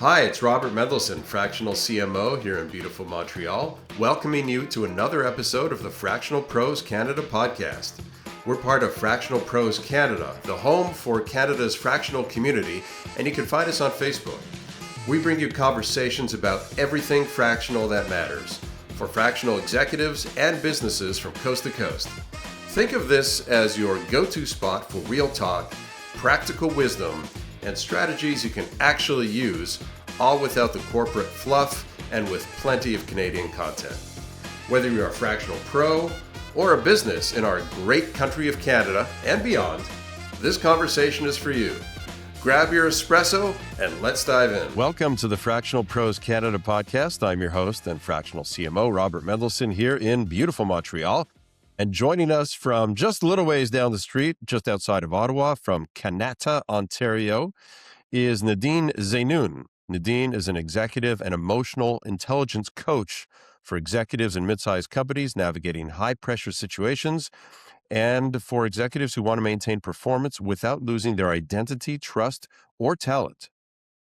Hi, it's Robert Mendelson, Fractional CMO here in beautiful Montreal, welcoming you to another episode of the Fractional Pros Canada podcast. We're part of Fractional Pros Canada, the home for Canada's fractional community, and you can find us on Facebook. We bring you conversations about everything fractional that matters for fractional executives and businesses from coast to coast. Think of this as your go-to spot for real talk, practical wisdom, and strategies you can actually use, all without the corporate fluff and with plenty of Canadian content. Whether you're a fractional pro or a business in our great country of Canada and beyond, this conversation is for you. Grab your espresso and let's dive in. Welcome to the Fractional Pros Canada podcast. I'm your host and fractional CMO, Robert Mendelson, here in beautiful Montreal. And joining us from just a little ways down the street, just outside of Ottawa, from Kanata, Ontario, is Nadine Zeinoun. Nadine is an executive and emotional intelligence coach for executives in mid-sized companies navigating high-pressure situations and for executives who want to maintain performance without losing their identity, trust, or talent.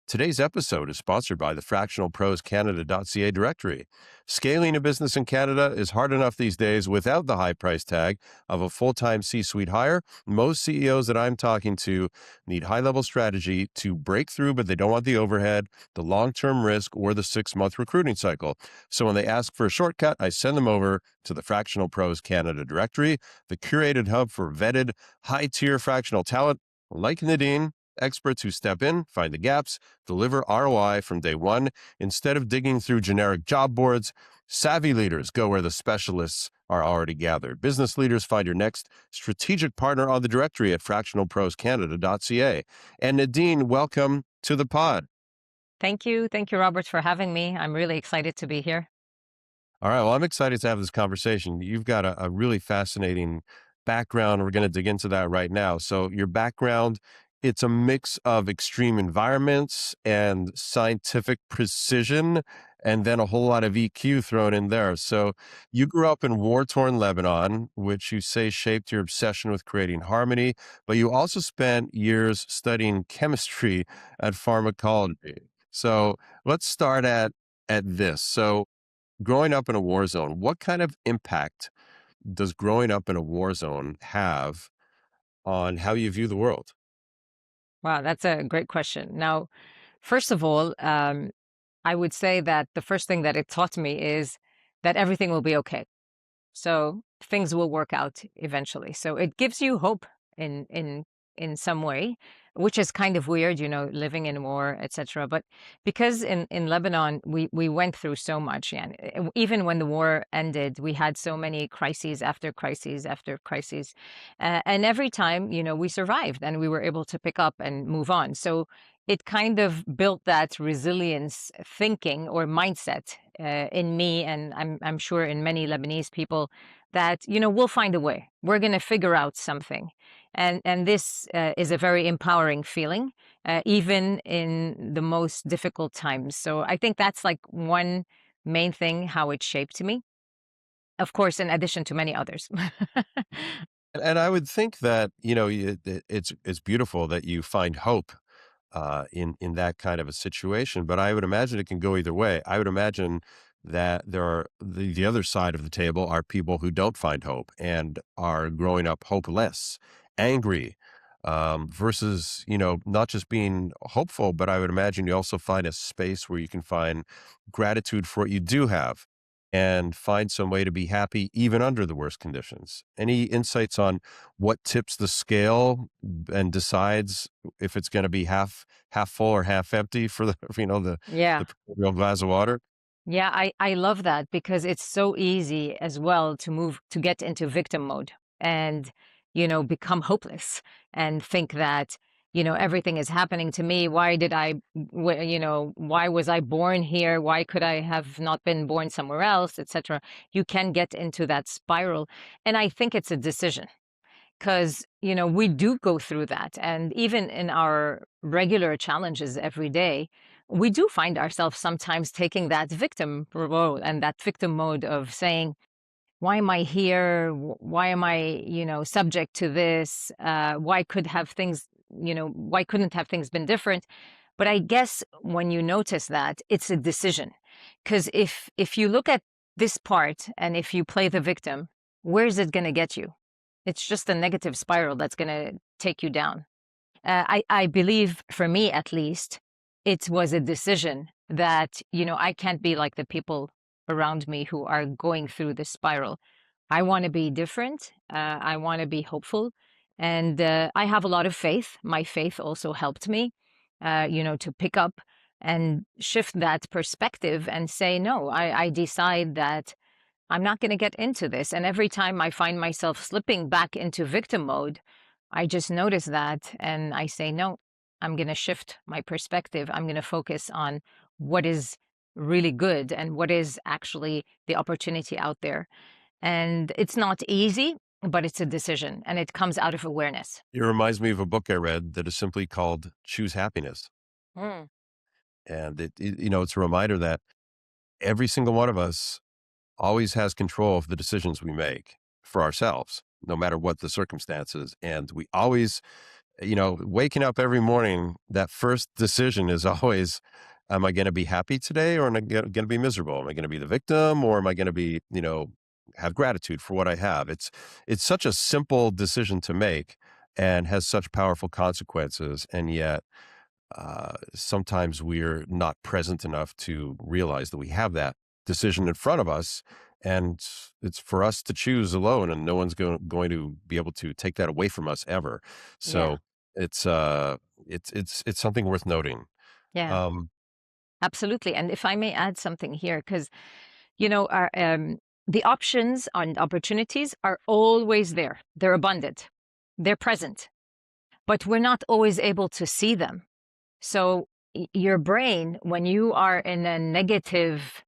Today's episode is sponsored by the fractionalproscanada.ca directory. Scaling a business in Canada is hard enough these days without the high price tag of a full-time C-suite hire. Most CEOs that I'm talking to need high-level strategy to break through, but they don't want the overhead, the long-term risk, or the 6-month recruiting cycle. So when they ask for a shortcut, I send them over to the Fractional Pros Canada directory, the curated hub for vetted, high-tier fractional talent like Nadine, experts who step in, find the gaps, deliver ROI from day one. Instead of digging through generic job boards, savvy leaders go where the specialists are already gathered. Business leaders find your next strategic partner on the directory at fractionalproscanada.ca. And Nadine, welcome to the pod. Thank you. Thank you, Robert, for having me. I'm really excited to be here. All right. Well, I'm excited to have this conversation. You've got a really fascinating background. We're going to dig into that right now. So your background, it's a mix of extreme environments and scientific precision, and then a whole lot of EQ thrown in there. So you grew up in war-torn Lebanon, which you say shaped your obsession with creating harmony, but you also spent years studying chemistry and pharmacology. So let's start at this. So growing up in a war zone, what kind of impact does growing up in a war zone have on how you view the world? Wow, that's a great question. Now, first of all, I would say that the first thing that it taught me is that everything will be okay. So things will work out eventually. So it gives you hope in some way, which is kind of weird, living in war, etc. But because in Lebanon we went through so much, and even when the war ended, we had so many crises after crises after crises, and every time, we survived and we were able to pick up and move on. So it kind of built that resilience thinking or mindset in me, and I'm sure in many Lebanese people, that we'll find a way. We're going to figure out something, and this is a very empowering feeling, even in the most difficult times. So I think that's like one main thing how it shaped me. Of course, in addition to many others. And I would think that, it's beautiful that you find hope in that kind of a situation, but I would imagine it can go either way. I would imagine that there are the other side of the table are people who don't find hope and are growing up hopeless, angry, versus, not just being hopeful, but I would imagine you also find a space where you can find gratitude for what you do have and find some way to be happy even under the worst conditions. Any insights on what tips the scale and decides if it's going to be half full or half empty for the Yeah. the real glass of water? Yeah, I love that because it's so easy as well to get into victim mode and, become hopeless and think that, everything is happening to me. Why did why was I born here? Why could I have not been born somewhere else, etc. You can get into that spiral. And I think it's a decision because, we do go through that. And even in our regular challenges every day, we do find ourselves sometimes taking that victim role and that victim mode of saying, why am I here? Why am I, subject to this? Why couldn't have things been different? But I guess when you notice that, it's a decision. Because if you look at this part and if you play the victim, where's it going to get you? It's just a negative spiral that's going to take you down. I believe, for me at least, it was a decision that, I can't be like the people around me who are going through this spiral. I want to be different. I want to be hopeful. And I have a lot of faith. My faith also helped me, to pick up and shift that perspective and say, no, I decide that I'm not going to get into this. And every time I find myself slipping back into victim mode, I just notice that and I say, no, I'm going to shift my perspective. I'm going to focus on what is really good and what is actually the opportunity out there. And it's not easy, but it's a decision and it comes out of awareness. It reminds me of a book I read that is simply called Choose Happiness. Mm, And it's a reminder that every single one of us always has control of the decisions we make for ourselves, no matter what the circumstances. And we always, waking up every morning, that first decision is always, am I going to be happy today or am I going to be miserable? Am I going to be the victim or am I going to be, have gratitude for what I have? It's such a simple decision to make and has such powerful consequences. And yet, sometimes we're not present enough to realize that we have that decision in front of us, and it's for us to choose alone, and no one's going to be able to take that away from us ever. yeah, So it's something worth noting. yeah, Um, absolutely. And if I may add something here, because, the options and opportunities are always there. They're abundant. They're present, but we're not always able to see them. So your brain, when you are in a negative,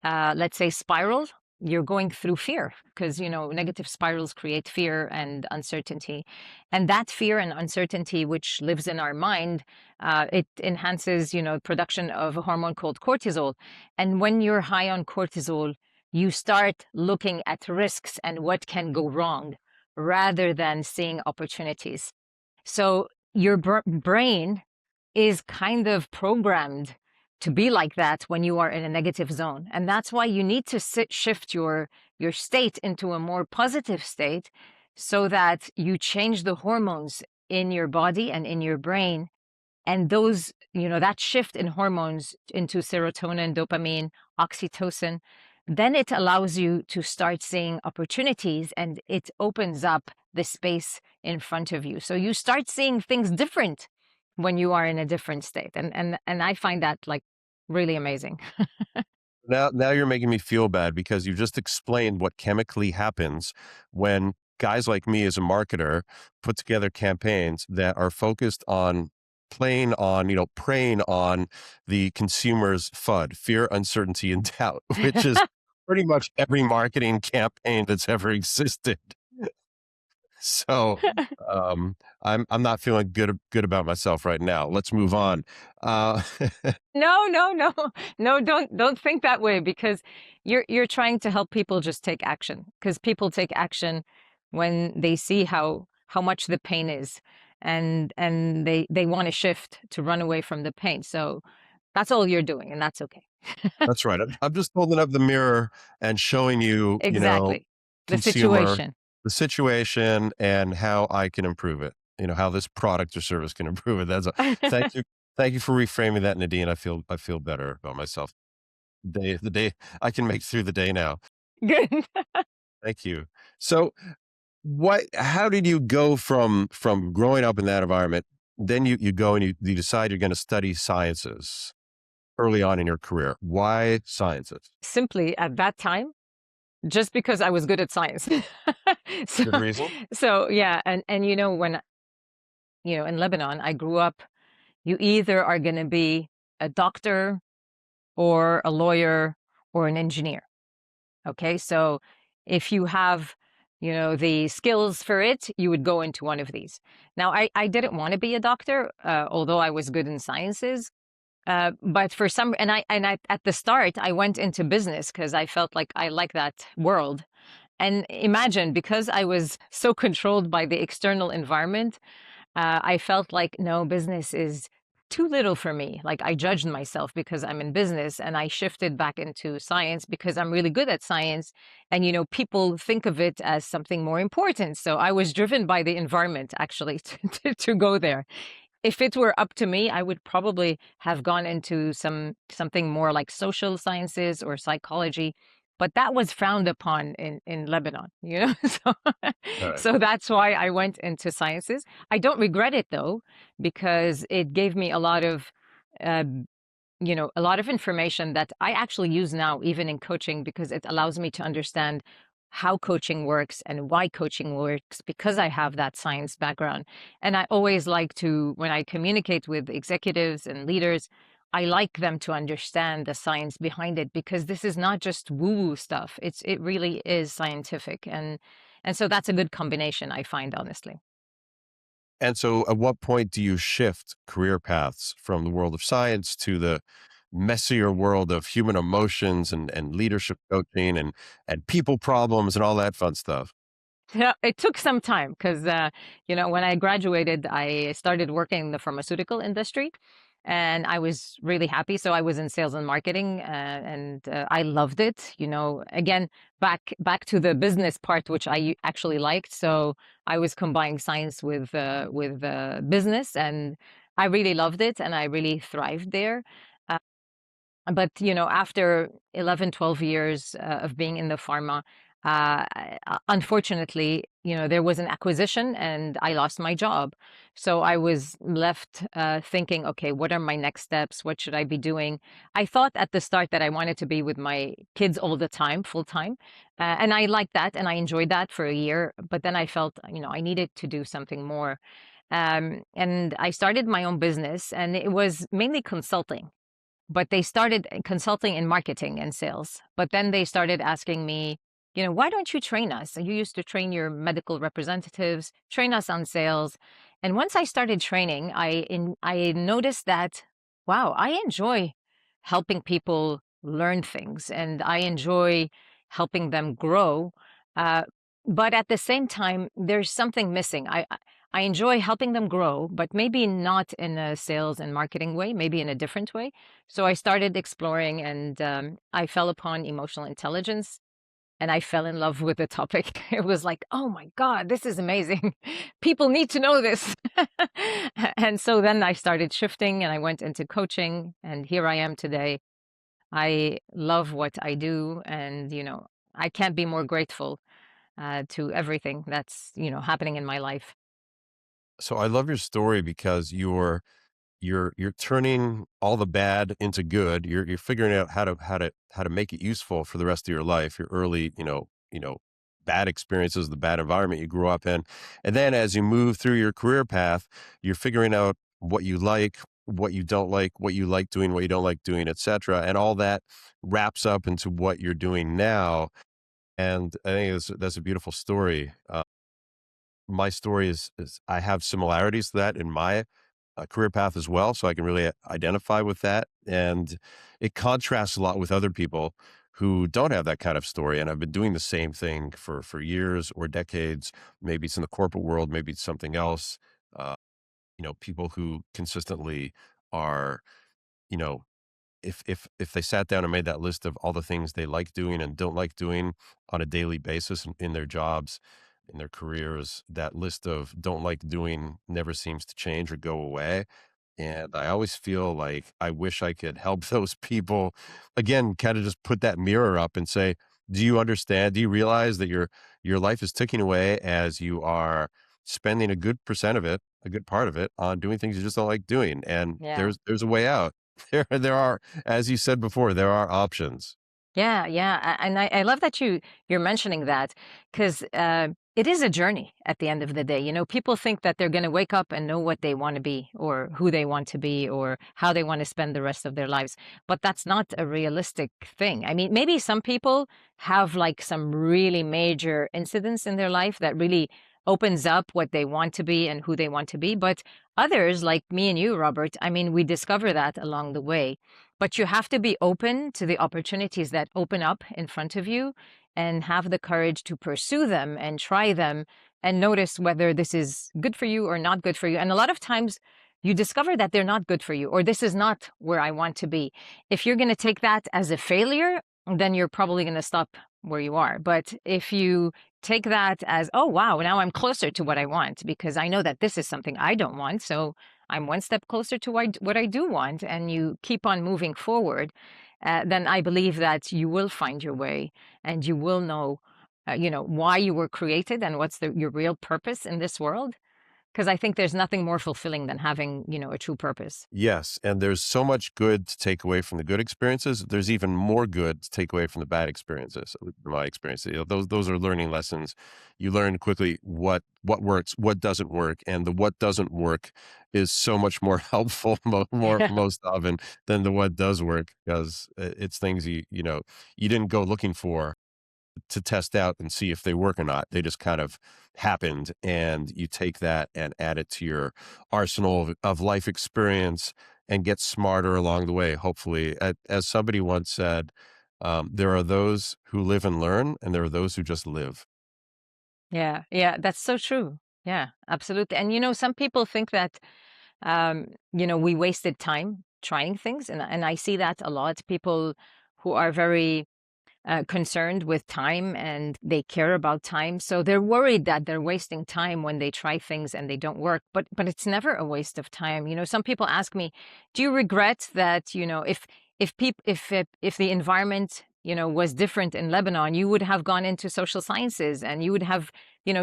let's say, spiral, you're going through fear because, negative spirals create fear and uncertainty. And that fear and uncertainty, which lives in our mind, it enhances, production of a hormone called cortisol. And when you're high on cortisol, you start looking at risks and what can go wrong rather than seeing opportunities. So your brain is kind of programmed to be like that when you are in a negative zone. And that's why you need to shift your state into a more positive state so that you change the hormones in your body and in your brain. And those, that shift in hormones into serotonin, dopamine, oxytocin, then it allows you to start seeing opportunities and it opens up the space in front of you. So you start seeing things different when you are in a different state. And I find that like really amazing. now you're making me feel bad because you just explained what chemically happens when guys like me as a marketer put together campaigns that are focused on preying on the consumer's FUD, fear, uncertainty, and doubt, which is pretty much every marketing campaign that's ever existed. So I'm not feeling good about myself right now. Let's move on. Uh, No, no, no, no, don't think that way because you're trying to help people just take action because people take action when they see how much the pain is and they want to shift to run away from the pain. So that's all you're doing and that's okay. that's right. I'm just holding up the mirror and showing you, Exactly. The consumer, situation. the situation and how I can improve it. How this product or service can improve it. Thank you. Thank you for reframing that, Nadine. I feel better about myself. The day I can make through the day now. Good. Thank you. So how did you go from growing up in that environment? Then you go and you decide you're going to study sciences early on in your career. Why sciences? Simply at that time, just because I was good at science. So Good reason. so yeah, and when in Lebanon, I grew up, you either are going to be a doctor or a lawyer or an engineer. Okay. So if you have, the skills for it, you would go into one of these. Now, I didn't want to be a doctor, although I was good in sciences. But for some, and I, at the start, I went into business because I felt like I like that world. And imagine, because I was so controlled by the external environment, I felt like no, business is too little for me. Like I judged myself because I'm in business, and I shifted back into science because I'm really good at science. And, people think of it as something more important. So I was driven by the environment actually to go there. If it were up to me, I would probably have gone into something more like social sciences or psychology, but that was frowned upon in Lebanon, So, All right. so that's why I went into sciences. I don't regret it though, because it gave me uh, a lot of information that I actually use now, even in coaching, because it allows me to understand how coaching works and why coaching works because I have that science background. And I always like to, when I communicate with executives and leaders, I like them to understand the science behind it, because this is not just woo-woo stuff. It really is scientific. And so that's a good combination, I find, honestly. And so at what point do you shift career paths from the world of science to the messier world of human emotions and leadership coaching and people problems and all that fun stuff? Yeah, it took some time because, when I graduated, I started working in the pharmaceutical industry, and I was really happy. So I was in sales and marketing, and I loved it. Again, back to the business part, which I actually liked. So I was combining science with business, and I really loved it, and I really thrived there. But after 11, 12 years of being in the pharma, unfortunately, there was an acquisition and I lost my job. So I was left thinking, okay, what are my next steps? What should I be doing? I thought at the start that I wanted to be with my kids all the time, full time. And I liked that and I enjoyed that for a year. But then I felt, I needed to do something more. And I started my own business, and it was mainly consulting, but they started consulting in marketing and sales. But then they started asking me, why don't you train us? You used to train your medical representatives, train us on sales. And once I started training, I noticed that, wow, I enjoy helping people learn things, and I enjoy helping them grow. Uh, but at the same time, there's something missing. I enjoy helping them grow, but maybe not in a sales and marketing way, maybe in a different way. So I started exploring, and I fell upon emotional intelligence, and I fell in love with the topic. It was like, oh my God, this is amazing. People need to know this. And so then I started shifting and I went into coaching, and here I am today. I love what I do, and, I can't be more grateful to everything that's, happening in my life. So I love your story because you're turning all the bad into good. You're figuring out how to make it useful for the rest of your life. Your early, bad experiences, the bad environment you grew up in. And then as you move through your career path, you're figuring out what you like, what you don't like, what you like doing, what you don't like doing, etc. And all that wraps up into what you're doing now. And I think that's a beautiful story. My story is I have similarities to that in my career path as well, so I can really identify with that, and it contrasts a lot with other people who don't have that kind of story, and I've been doing the same thing for years or decades. Maybe it's in the corporate world, maybe it's something else. Uh, people who consistently are, you know, if they sat down and made that list of all the things they like doing and don't like doing on a daily basis in their jobs, in their careers, that list of don't like doing never seems to change or go away. And I always feel like I wish I could help those people again, kind of just put that mirror up and say, do you understand? Do you realize that your life is ticking away as you are spending a good percent of it, a good part of it on doing things you just don't like doing? And Yeah. there's a way out. There are, as you said before, there are options. Yeah, yeah, and I love that you're mentioning that, because it is a journey at the end of the day. People think that they're going to wake up and know what they want to be, or who they want to be, or how they want to spend the rest of their lives. But that's not a realistic thing. I mean, maybe some people have like some really major incidents in their life that really opens up what they want to be and who they want to be. But others, like me and you, Robert, I mean, we discover that along the way. But you have to be open to the opportunities that open up in front of you, and have the courage to pursue them and try them and notice whether this is good for you or not good for you. And a lot of times, you discover that they're not good for you, or this is not where I want to be. If you're going to take that as a failure, then you're probably going to stop where you are. But if you take that as, oh, wow, now I'm closer to what I want because I know that this is something I don't want. So I'm one step closer to what I do want, and you keep on moving forward, then I believe that you will find your way and you will know, why you were created and what's your real purpose in this world. Because I think there's nothing more fulfilling than having, a true purpose. Yes, and there's so much good to take away from the good experiences. There's even more good to take away from the bad experiences. In my experience, those are learning lessons. You learn quickly what works, what doesn't work, and the what doesn't work is so much more helpful, more most often than the what does work, because it's things you didn't go looking for to test out and see if they work or not. They just kind of happened, and you take that and add it to your arsenal of life experience and get smarter along the way, hopefully. As somebody once said, there are those who live and learn, and there are those who just live. Yeah, yeah, that's so true. Yeah, absolutely. And some people think that we wasted time trying things, and I see that a lot. People who are very concerned with time and they care about time. So they're worried that they're wasting time when they try things and they don't work. But it's never a waste of time. Some people ask me, "Do you regret that, if the environment, was different in Lebanon, you would have gone into social sciences and you would have,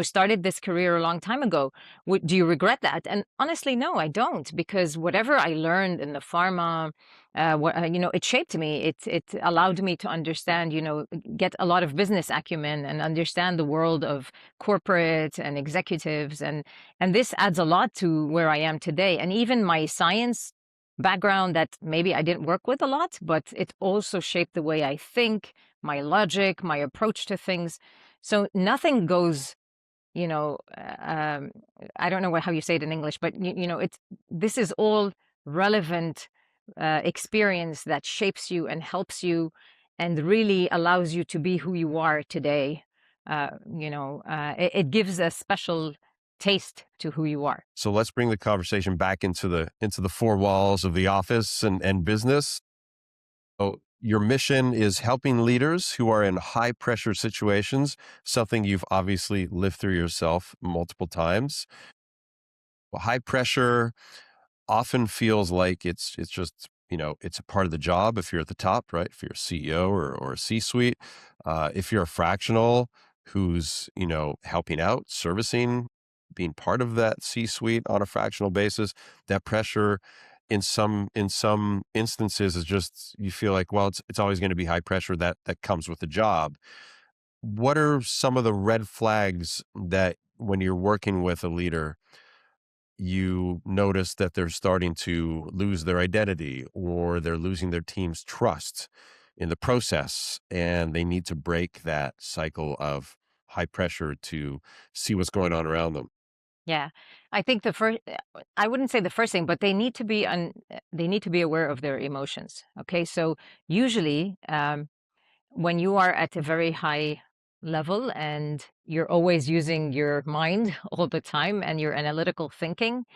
started this career a long time ago. Do you regret that?" And honestly, no, I don't, because whatever I learned in the pharma, it shaped me. It allowed me to understand, get a lot of business acumen and understand the world of corporate and executives, and this adds a lot to where I am today. And even my science background that maybe I didn't work with a lot, but it also shaped the way I think, my logic, my approach to things. So nothing goes, you know, I don't know how you say it in English, but it's this is all relevant experience that shapes you and helps you and really allows you to be who you are today. It gives a special taste to who you are. So let's bring the conversation back into the four walls of the office and business. So your mission is helping leaders who are in high pressure situations, something you've obviously lived through yourself multiple times. Well, high pressure often feels like it's just, it's a part of the job if you're at the top, right? If you're a CEO or a C-suite. If you're a fractional who's, helping out, servicing, being part of that C-suite on a fractional basis, that pressure in some instances is just, you feel like, well, it's always going to be high pressure that comes with the job. What are some of the red flags that when you're working with a leader, you notice that they're starting to lose their identity or they're losing their team's trust in the process, and they need to break that cycle of high pressure to see what's going on around them? Yeah, I think I wouldn't say the first thing, but they need to be aware of their emotions. Okay, so usually, when you are at a very high level and you're always using your mind all the time and your analytical thinking,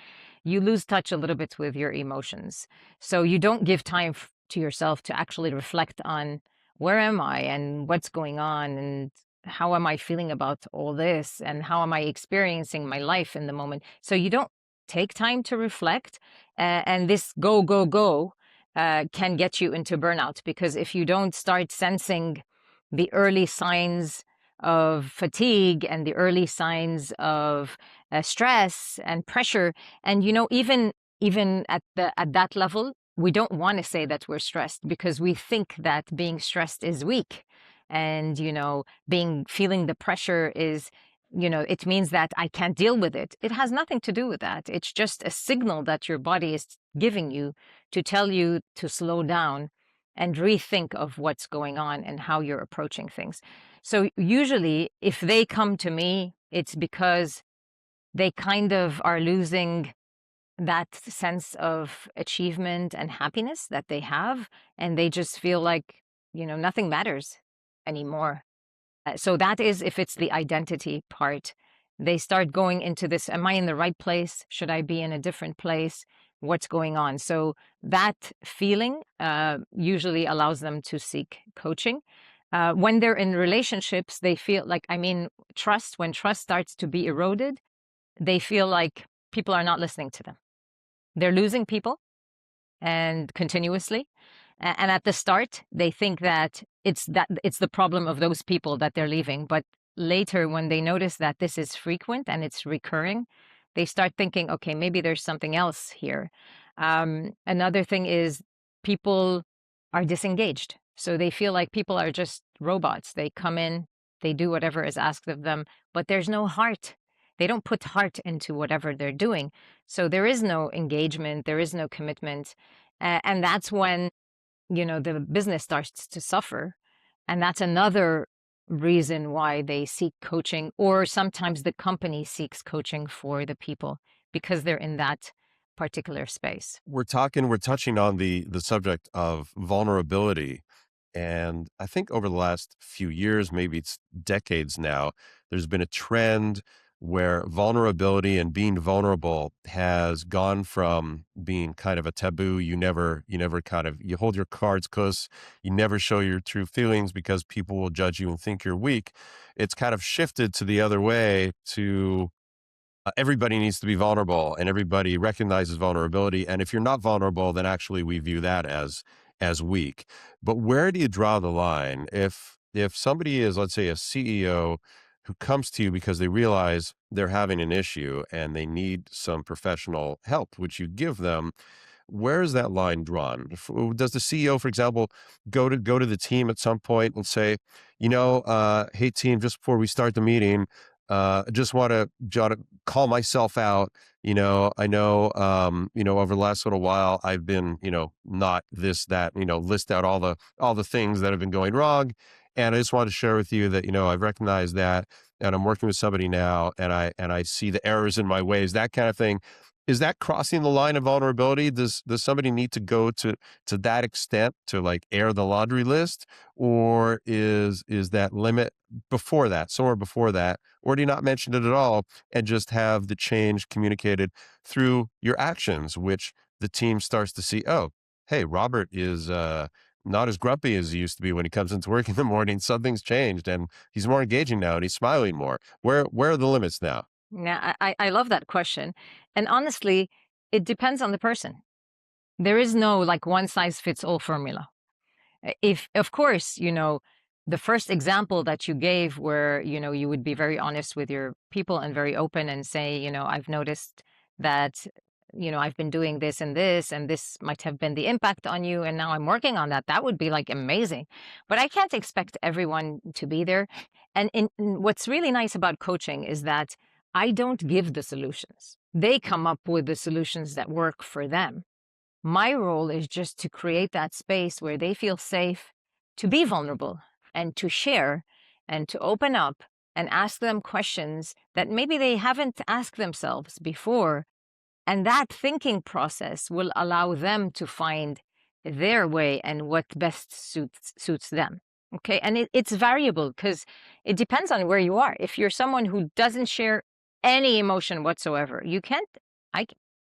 you lose touch a little bit with your emotions. So you don't give time to yourself to actually reflect on where am I and what's going on and how am I feeling about all this and how am I experiencing my life in the moment. So you don't take time to reflect, and this go, go, go can get you into burnout, because if you don't start sensing the early signs of fatigue and the early signs of stress and pressure, and even at that level, we don't want to say that we're stressed because we think that being stressed is weak, and being feeling the pressure is, it means that I can't deal with it. It has nothing to do with that. It's just a signal that your body is giving you to tell you to slow down and rethink of what's going on and how you're approaching things. So usually if they come to me, it's because they kind of are losing that sense of achievement and happiness that they have, and they just feel like, nothing matters anymore. So that is if it's the identity part. They start going into this, am I in the right place? Should I be in a different place? what's going on. So that feeling usually allows them to seek coaching. When they're in relationships, they feel like, I mean, when trust starts to be eroded, they feel like people are not listening to them. They're losing people and continuously. And at the start, they think that it's the problem of those people that they're leaving. But later, when they notice that this is frequent and it's recurring, they start thinking, okay, maybe there's something else here. Another thing is people are disengaged. So they feel like people are just robots. They come in, they do whatever is asked of them, but there's no heart. They don't put heart into whatever they're doing. So there is no engagement, there is no commitment. And that's when, the business starts to suffer. And that's another reason why they seek coaching, or sometimes the company seeks coaching for the people because they're in that particular space. We're touching on the subject of vulnerability. And I think over the last few years, maybe it's decades now, there's been a trend where vulnerability and being vulnerable has gone from being kind of a taboo. You never kind of, you hold your cards close. You never show your true feelings because people will judge you and think you're weak. It's kind of shifted to the other way to everybody needs to be vulnerable and everybody recognizes vulnerability. And if you're not vulnerable, then actually we view that as weak. But where do you draw the line? If somebody is, let's say, a CEO who comes to you because they realize they're having an issue and they need some professional help, which you give them, where is that line drawn? Does the CEO, for example, go to the team at some point and say, hey team, just before we start the meeting, I just want to call myself out. I know, over the last little while, I've been, not this, that, list out all the things that have been going wrong. And I just want to share with you that, I've recognized that and I'm working with somebody now and I see the errors in my ways, that kind of thing. Is that crossing the line of vulnerability? Does somebody need to go to that extent to like air the laundry list? Or is that limit before that, somewhere before that? Or do you not mention it at all and just have the change communicated through your actions, which the team starts to see, oh, hey, Robert is not as grumpy as he used to be when he comes into work in the morning. Something's changed and he's more engaging now and he's smiling more. Where are the limits now? Yeah, I love that question. And honestly, it depends on the person. There is no like one size fits all formula. If, of course, the first example that you gave where, you would be very honest with your people and very open and say, I've noticed that, I've been doing this and this might have been the impact on you. And now I'm working on that. That would be like amazing. But I can't expect everyone to be there. And what's really nice about coaching is that I don't give the solutions. They come up with the solutions that work for them. My role is just to create that space where they feel safe to be vulnerable and to share and to open up and ask them questions that maybe they haven't asked themselves before. And that thinking process will allow them to find their way and what best suits them. Okay. And it's variable because it depends on where you are. If you're someone who doesn't share any emotion whatsoever, you can't,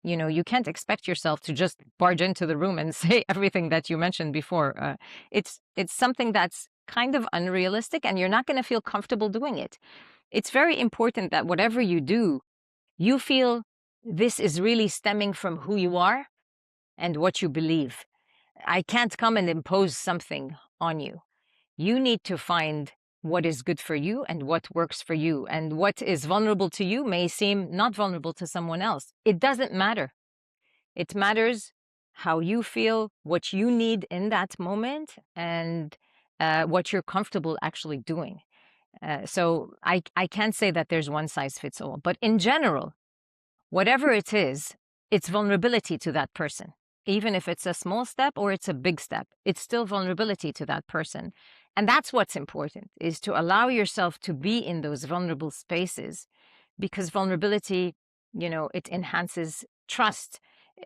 you can't expect yourself to just barge into the room and say everything that you mentioned before. It's something that's kind of unrealistic and you're not going to feel comfortable doing it. It's very important that whatever you do, you feel this is really stemming from who you are and what you believe. I can't come and impose something on you. You need to find what is good for you and what works for you. And what is vulnerable to you may seem not vulnerable to someone else. It doesn't matter. It matters how you feel, what you need in that moment, and what you're comfortable actually doing. So I can't say that there's one size fits all. But in general, whatever it is, it's vulnerability to that person. Even if it's a small step or it's a big step, it's still vulnerability to that person. And that's what's important, is to allow yourself to be in those vulnerable spaces, because vulnerability, it enhances trust.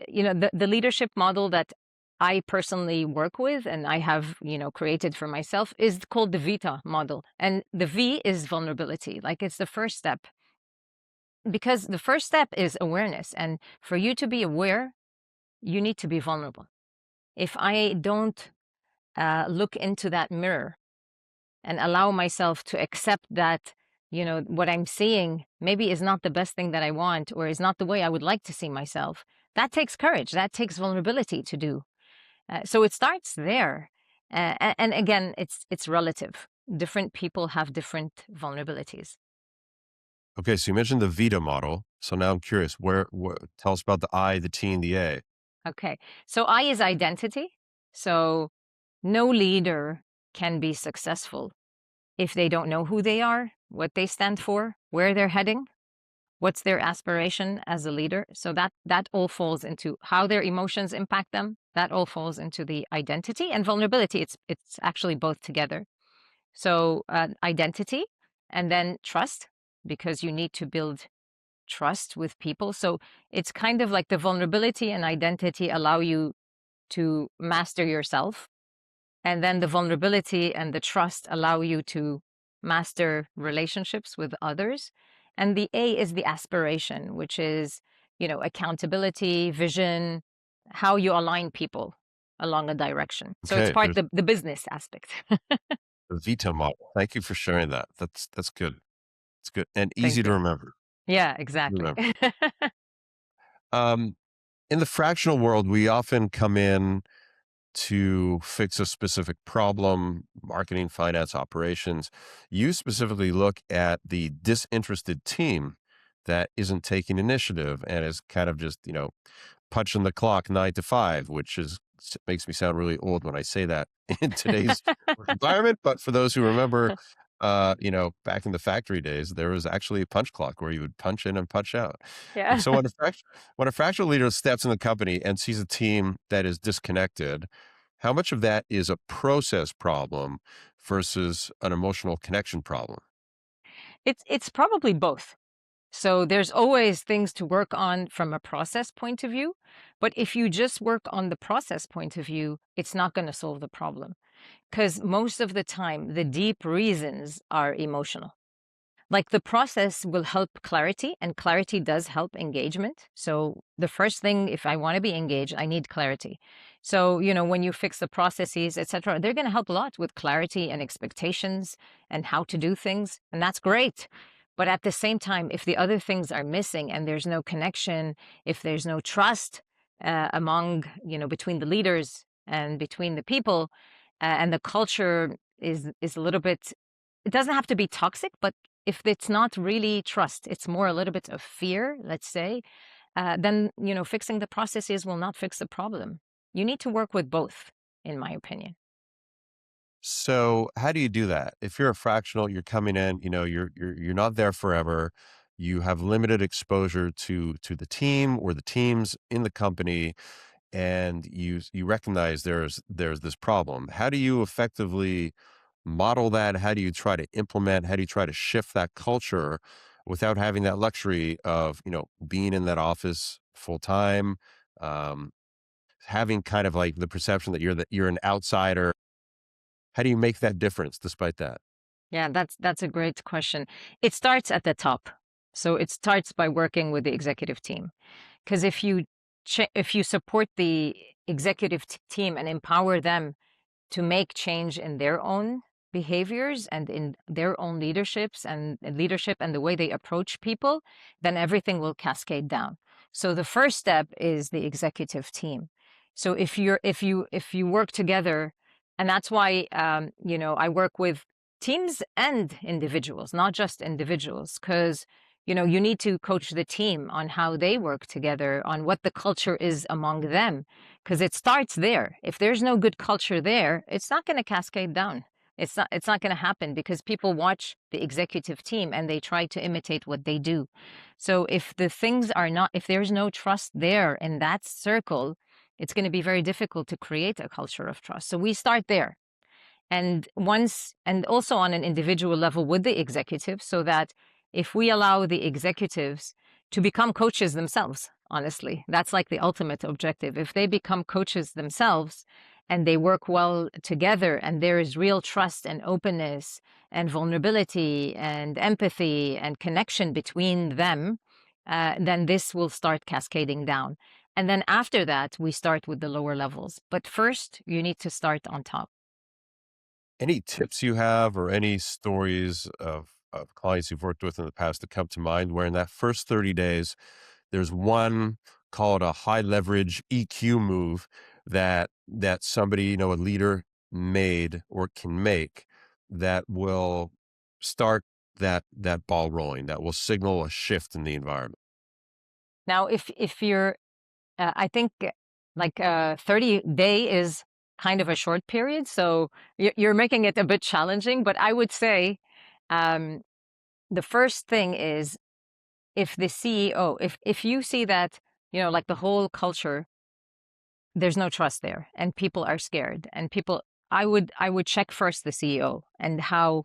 The leadership model that I personally work with and I have, created for myself is called the VITA model. And the V is vulnerability, like it's the first step. Because the first step is awareness. And for you to be aware you need to be vulnerable. If I don't look into that mirror and allow myself to accept that, what I'm seeing maybe is not the best thing that I want or is not the way I would like to see myself, that takes courage. That takes vulnerability to do. So it starts there. And again, it's relative. Different people have different vulnerabilities. Okay, so you mentioned the VITA model. So now I'm curious, tell us about the I, the T, and the A. Okay. So I is identity. So no leader can be successful if they don't know who they are, what they stand for, where they're heading, what's their aspiration as a leader. So that all falls into how their emotions impact them. That all falls into the identity and vulnerability. It's actually both together. So identity, and then trust, because you need to build trust with people. So it's kind of like the vulnerability and identity allow you to master yourself, and then the vulnerability and the trust allow you to master relationships with others. And the A is the aspiration, which is, accountability, vision, how you align people along a direction. So it's Okay, part there's the business aspect. the VITA model. Thank you for sharing that. That's good. It's good and easy Thank to you. remember. Yeah, Easy to exactly. remember. Um, in the fractional world, we often come in to fix a specific problem, marketing, finance, operations. You specifically look at the disinterested team that isn't taking initiative and is kind of just, punching the clock 9 to 5, which makes me sound really old when I say that in today's work environment. But for those who remember, back in the factory days, there was actually a punch clock where you would punch in and punch out. Yeah. So when a fractional leader steps in the company and sees a team that is disconnected, how much of that is a process problem versus an emotional connection problem? It's probably both. So there's always things to work on from a process point of view, but if you just work on the process point of view, it's not going to solve the problem, because most of the time the deep reasons are emotional. Like the process will help clarity, and clarity does help engagement. So the first thing, if I want to be engaged, I need clarity. So, when you fix the processes, etc., they're going to help a lot with clarity and expectations and how to do things, and that's great. But at the same time, if the other things are missing and there's no connection, if there's no trust among, between the leaders and between the people, and the culture is a little bit, it doesn't have to be toxic, but if it's not really trust, it's more a little bit of fear, let's say, then, fixing the processes will not fix the problem. You need to work with both, in my opinion. So how do you do that? If you're a fractional, you're coming in, you're not there forever. You have limited exposure to the team or the teams in the company, and you recognize there's this problem. How do you effectively model that? How do you try to implement? How do you try to shift that culture without having that luxury of, being in that office full time, um, having kind of like the perception that you're an outsider? How do you make that difference despite that? Yeah, that's a great question. It starts at the top. So it starts by working with the executive team. Because if you support the executive team and empower them to make change in their own behaviors and in their own leadership and the way they approach people, then everything will cascade down. So the first step is the executive team. So if you work together, and that's why I work with teams and individuals, not just individuals, because you need to coach the team on how they work together, on what the culture is among them, because it starts there. If there's no good culture there, it's not going to cascade down. It's not going to happen, because people watch the executive team and they try to imitate what they do. So if there's no trust there in that circle, it's going to be very difficult to create a culture of trust. So we start there. And also on an individual level with the executives, so that if we allow the executives to become coaches themselves, honestly, that's like the ultimate objective. If they become coaches themselves and they work well together, and there is real trust and openness and vulnerability and empathy and connection between them, then this will start cascading down. And then after that, we start with the lower levels. But first, you need to start on top. Any tips you have or any stories of clients you've worked with in the past that come to mind where in that first 30 days, there's one, call it a high leverage EQ move that somebody, a leader made or can make that will start that ball rolling, that will signal a shift in the environment. Now, if you're, I think like 30-day is kind of a short period, so you're making it a bit challenging. But I would say um, the first thing is if the CEO, if you see that, like the whole culture, there's no trust there, and people are scared, and people, I would check first the CEO and how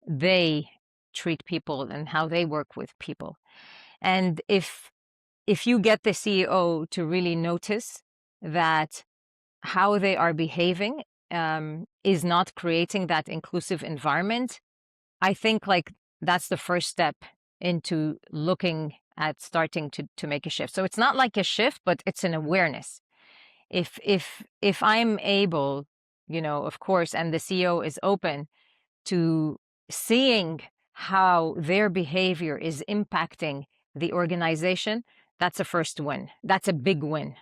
they treat people and how they work with people. And if you get the CEO to really notice that how they are behaving is not creating that inclusive environment, I think like that's the first step into looking at starting to make a shift. So it's not like a shift, but it's an awareness. If I'm able, of course, and the CEO is open to seeing how their behavior is impacting the organization, that's a first win. That's a big win.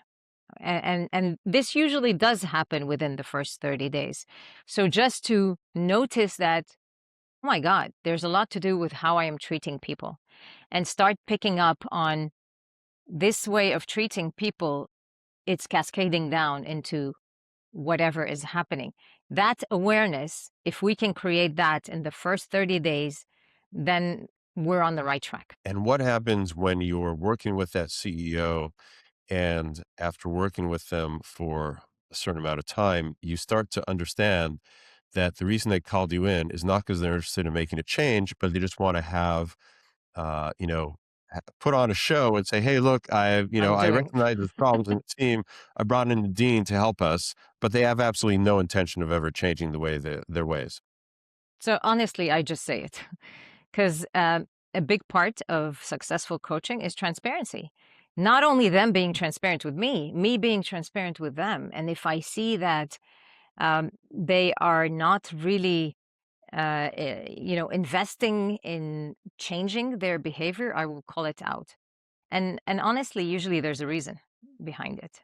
And this usually does happen within the first 30 days. So just to notice that, oh my God, there's a lot to do with how I am treating people, and start picking up on this way of treating people, it's cascading down into whatever is happening. That awareness, if we can create that in the first 30 days, then we're on the right track. And what happens when you're working with that CEO and after working with them for a certain amount of time, you start to understand that the reason they called you in is not because they're interested in making a change, but they just want to have, uh, you know, put on a show and say, "Hey, look, I'm I doing. recognize there's problems in the team. I brought in the dean to help us," but they have absolutely no intention of ever changing the way their ways. So honestly, I just say it because a big part of successful coaching is transparency. Not only them being transparent with me being transparent with them. And if I see that they are not really investing in changing their behavior, I will call it out. And honestly, usually there's a reason behind it.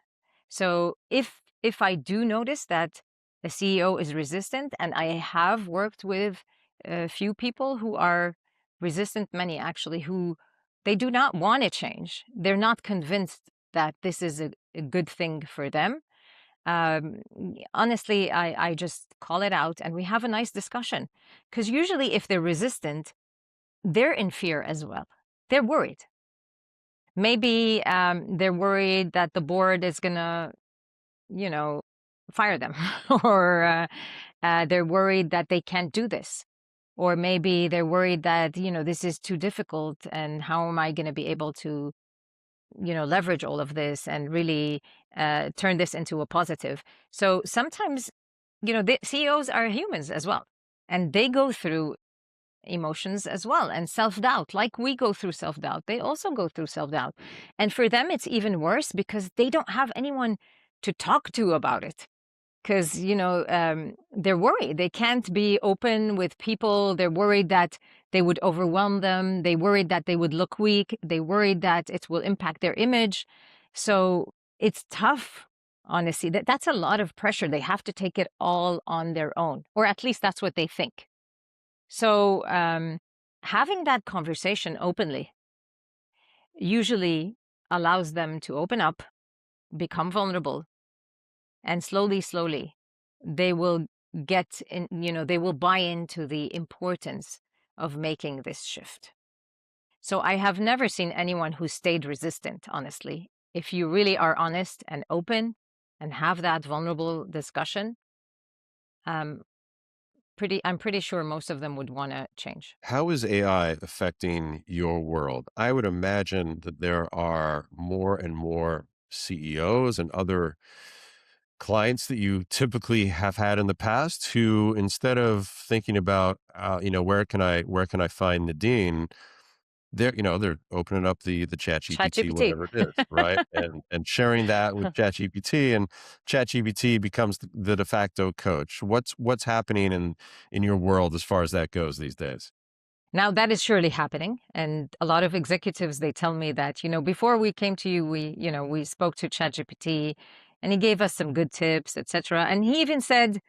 So if I do notice that the CEO is resistant, and I have worked with a few people who are resistant, many actually, who they do not want to change. They're not convinced that this is a good thing for them. Honestly, I just call it out and we have a nice discussion. Because usually, if they're resistant, they're in fear as well. They're worried. Maybe they're worried that the board is going to, you know, fire them, or they're worried that they can't do this. Or maybe they're worried that, this is too difficult and how am I going to be able to, leverage all of this and really turn this into a positive. So sometimes, the CEOs are humans as well, and they go through emotions as well, and self-doubt. Like we go through self-doubt, they also go through self-doubt. And for them, it's even worse because they don't have anyone to talk to about it. Because, they're worried. They can't be open with people. They're worried that they would overwhelm them. They worried that they would look weak. They worried that it will impact their image. So it's tough, honestly. That's a lot of pressure. They have to take it all on their own, or at least that's what they think. So having that conversation openly usually allows them to open up, become vulnerable, and slowly, slowly, they will get in, they will buy into the importance of making this shift. So I have never seen anyone who stayed resistant, honestly. If you really are honest and open and have that vulnerable discussion, um, I'm pretty sure most of them would want to change. How is AI affecting your world? I would imagine that there are more and more CEOs and other clients that you typically have had in the past who, instead of thinking about, where can I find Nadine, they're opening up the ChatGPT, ChatGPT. whatever it is, right? And sharing that with ChatGPT, and ChatGPT becomes the de facto coach. What's happening in your world as far as that goes these days? Now that is surely happening. And a lot of executives, they tell me that, before we came to you, we spoke to ChatGPT and he gave us some good tips, etc. And he even said,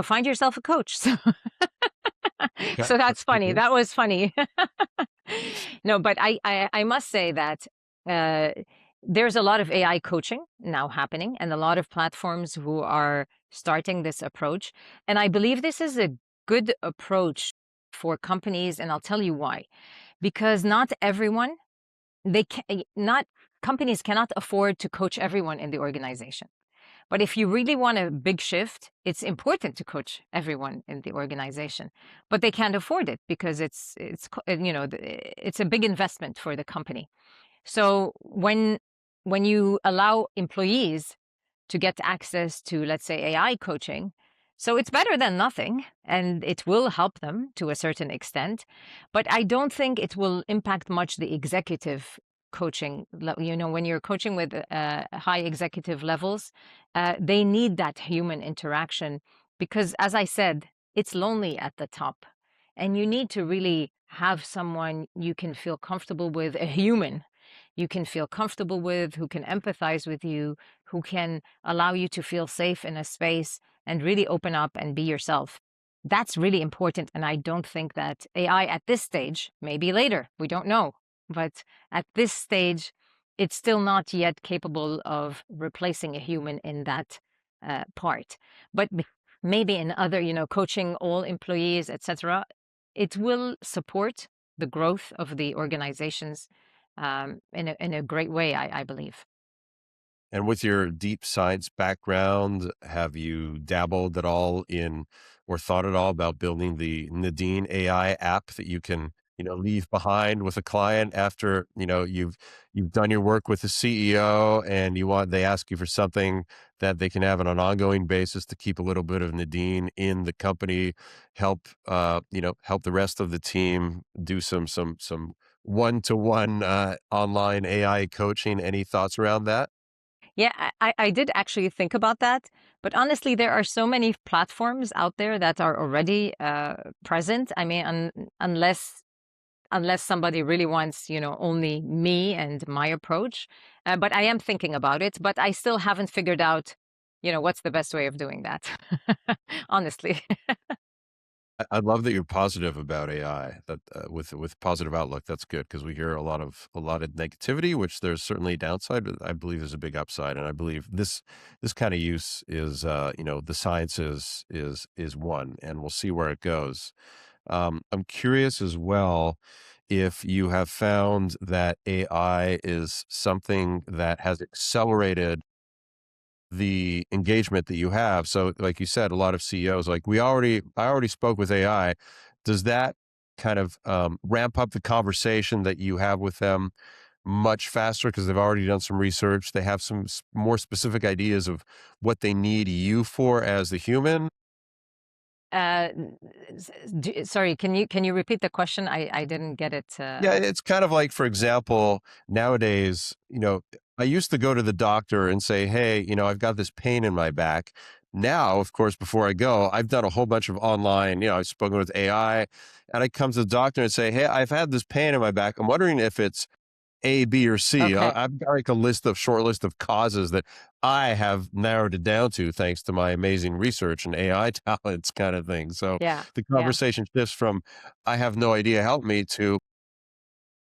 find yourself a coach. So, Okay, so that's that's good funny. news. That was funny. No, but I must say that uh, there's a lot of AI coaching now happening and a lot of platforms who are starting this approach. And I believe this is a good approach for companies, and I'll tell you why. Because not everyone, not companies cannot afford to coach everyone in the organization. But if you really want a big shift, it's important to coach everyone in the organization. But they can't afford it because it's a big investment for the company. So when you allow employees to get access to, let's say, AI coaching, so it's better than nothing, and it will help them to a certain extent. But I don't think it will impact much the executive coaching. When you're coaching with high executive levels, they need that human interaction because, as I said, it's lonely at the top. And you need to really have someone you can feel comfortable with, a human you can feel comfortable with, who can empathize with you, who can allow you to feel safe in a space and really open up and be yourself. That's really important. And I don't think that AI at this stage, maybe later, we don't know, but at this stage, it's still not yet capable of replacing a human in that part. But maybe in other, coaching all employees, etc., it will support the growth of the organizations in a great way, I believe. And with your deep science background, have you dabbled at all in or thought at all about building the Nadine AI app that you can, leave behind with a client after, you've done your work with the CEO and they ask you for something that they can have on an ongoing basis to keep a little bit of Nadine in the company, help the rest of the team do some one-to-one online AI coaching. Any thoughts around that? Yeah, I did actually think about that, but honestly, there are so many platforms out there that are already present. I mean, unless somebody really wants, only me and my approach. But I am thinking about it, but I still haven't figured out, what's the best way of doing that. Honestly. I love that you're positive about AI. That with positive outlook, that's good because we hear a lot of negativity, which there's certainly a downside, but I believe there's a big upside, and I believe this kind of use is the science is one, and we'll see where it goes. I'm curious as well if you have found that AI is something that has accelerated the engagement that you have. So, like you said, a lot of CEOs like I already spoke with AI. Does that kind of ramp up the conversation that you have with them much faster because they've already done some research? They have some more specific ideas of what they need you for as the human. Uh, Sorry, can you repeat the question? I didn't get it. Yeah, it's kind of like, for example, nowadays, I used to go to the doctor and say, "Hey, I've got this pain in my back." Now, of course, before I go, I've done a whole bunch of online, I've spoken with AI, and I come to the doctor and say, "Hey, I've had this pain in my back. I'm wondering if it's A, B, or C." Okay. I've got like a short list of causes that I have narrowed it down to thanks to my amazing research and AI talents kind of thing. So Yeah. the Yeah. conversation shifts from "I have no idea, help me" to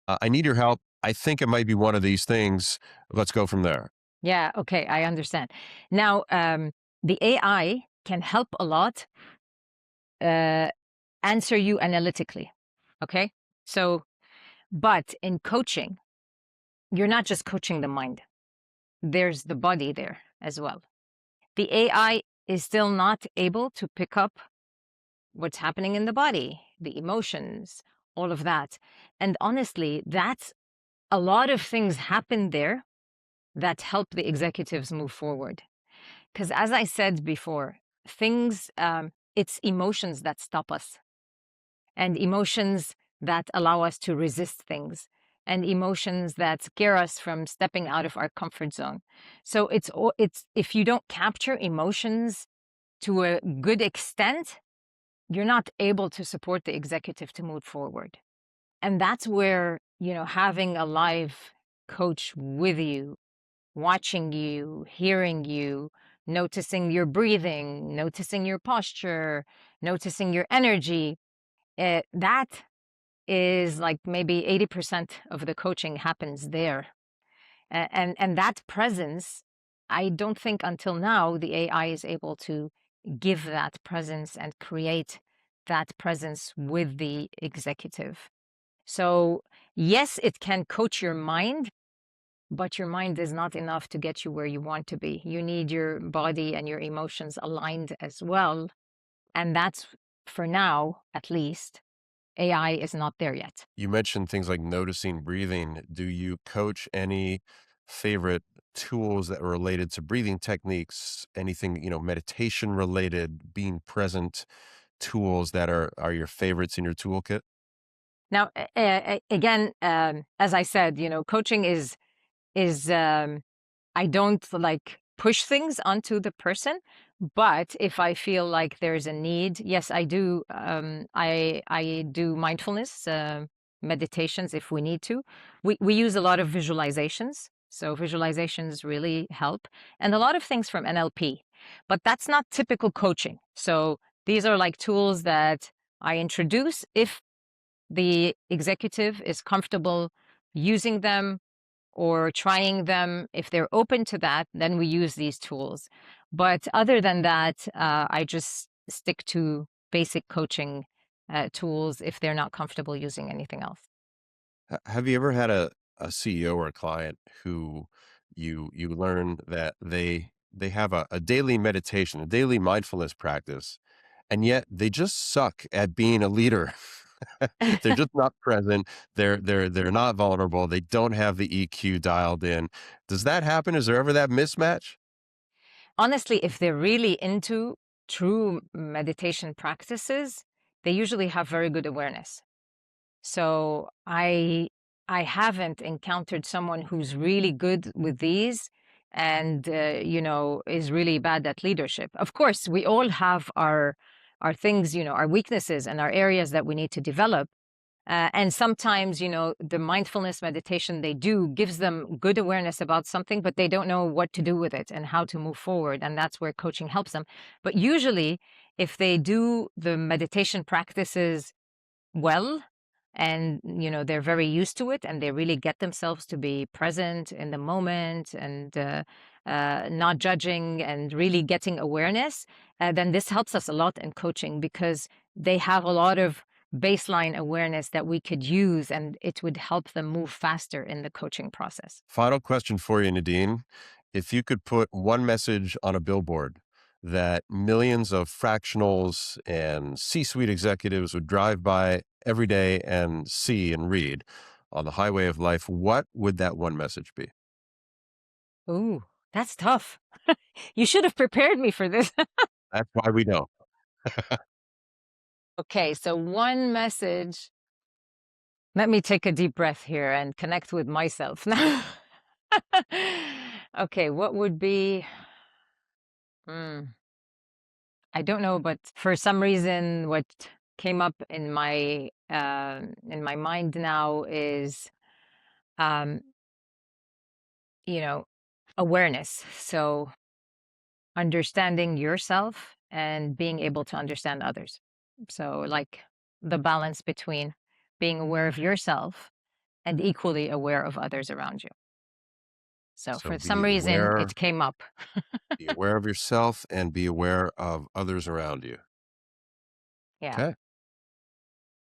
"I need your help. I think it might be one of these things. Let's go from there." Yeah. Okay. I understand. Now, the AI can help a lot uh, answer you analytically. Okay. So, but in coaching, you're not just coaching the mind, there's the body there as well. The AI is still not able to pick up what's happening in the body, the emotions, all of that. And honestly, that's a lot of things happen there that help the executives move forward. Because as I said before, it's emotions that stop us. And emotions that allow us to resist things, and emotions that scare us from stepping out of our comfort zone. So it's if you don't capture emotions to a good extent, you're not able to support the executive to move forward. And that's where, having a live coach with you, watching you, hearing you, noticing your breathing, noticing your posture, noticing your energy, that is like maybe 80% of the coaching happens there. And that presence, I don't think until now the AI is able to give that presence and create that presence with the executive. So, yes, it can coach your mind, but your mind is not enough to get you where you want to be. You need your body and your emotions aligned as well. And that's, for now, at least, AI is not there yet. You mentioned things like noticing breathing. Do you coach any favorite tools that are related to breathing techniques? Anything, meditation related, being present tools that are your favorites in your toolkit? Now, again, as I said, coaching is I don't like push things onto the person, but if I feel like there's a need, yes, I do. I do mindfulness meditations if we need to. We use a lot of visualizations, so visualizations really help, and a lot of things from NLP. But that's not typical coaching. So these are like tools that I introduce if the executive is comfortable using them or trying them. If they're open to that, then we use these tools. But other than that, I just stick to basic coaching tools if they're not comfortable using anything else. Have you ever had a CEO or a client who you learn that they have a daily meditation, a daily mindfulness practice, and yet they just suck at being a leader? They're just not present. They're not vulnerable. They don't have the EQ dialed in. Does that happen? Is there ever that mismatch? Honestly, if they're really into true meditation practices, they usually have very good awareness. So I haven't encountered someone who's really good with these and is really bad at leadership. Of course, we all have our things, our weaknesses and our areas that we need to develop. And sometimes, the mindfulness meditation they do gives them good awareness about something, but they don't know what to do with it and how to move forward. And that's where coaching helps them. But usually, if they do the meditation practices well, and they're very used to it, and they really get themselves to be present in the moment and not judging and really getting awareness, then this helps us a lot in coaching because they have a lot of baseline awareness that we could use, and it would help them move faster in the coaching process. Final question for you, Nadine. If you could put one message on a billboard that millions of fractionals and C-suite executives would drive by every day and see and read on the highway of life, what would that one message be? Ooh, that's tough. You should have prepared me for this. That's why we know. Okay, so one message. Let me take a deep breath here and connect with myself now. Okay, what would be? Mm, I don't know, but for some reason, what came up in my mind now is, um, you know, awareness. So understanding yourself and being able to understand others. So like the balance between being aware of yourself and equally aware of others around you. So So for some reason, it came up. be aware of yourself and be aware of others around you. Yeah. Okay.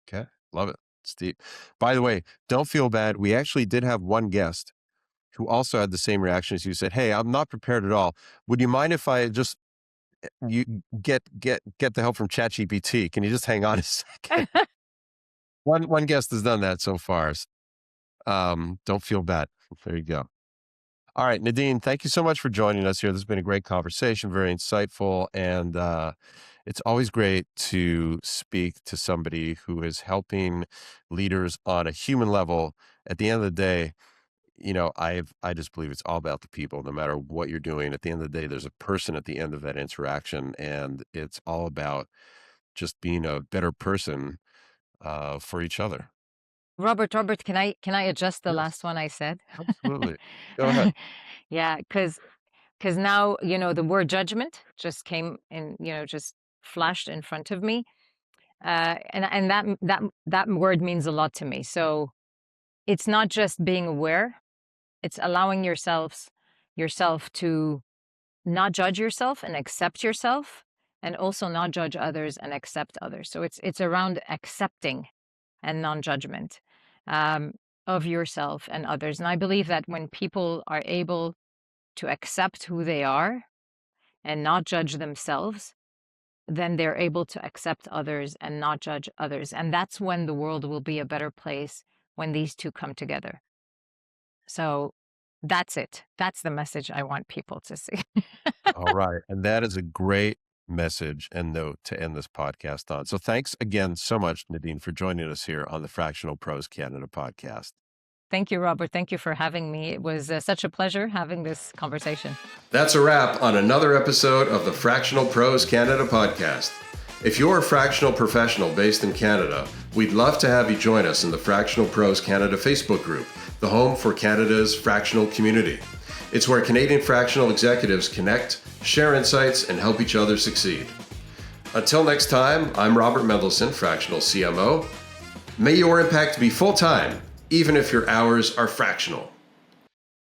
Okay. Love it. It's deep. By the way, don't feel bad. We actually did have one guest who also had the same reaction as you. Said, "Hey, I'm not prepared at all. Would you mind if I just you get the help from ChatGPT? Can you just hang on a second?" One guest has done that so far. Don't feel bad. There you go. All right, Nadine, thank you so much for joining us here. This has been a great conversation, very insightful, and It's always great to speak to somebody who is helping leaders on a human level. At the end of the day, I just believe it's all about the people, no matter what you're doing. At the end of the day, there's a person at the end of that interaction, and it's all about just being a better person for each other. Robert, can I adjust the Yes, last one I said? absolutely. Go ahead. Yeah, because now, the word judgment just came in, just flashed in front of me. And that word means a lot to me. So it's not just being aware, it's allowing yourself to not judge yourself and accept yourself, and also not judge others and accept others. So it's around accepting and non-judgment um, of yourself and others. And I believe that when people are able to accept who they are and not judge themselves, then they're able to accept others and not judge others. And that's when the world will be a better place, when these two come together. So that's it. That's the message I want people to see. All right. And that is a great message and note to end this podcast on. So thanks again so much, Nadine, for joining us here on the Fractional Pros Canada podcast. Thank you, Robert. Thank you for having me. It was such a pleasure having this conversation. That's a wrap on another episode of the Fractional Pros Canada podcast. If you're a fractional professional based in Canada, we'd love to have you join us in the Fractional Pros Canada Facebook group, the home for Canada's fractional community. It's where Canadian fractional executives connect, share insights, and help each other succeed. Until next time, I'm Robert Mendelson, fractional CMO. May your impact be full-time, even if your hours are fractional.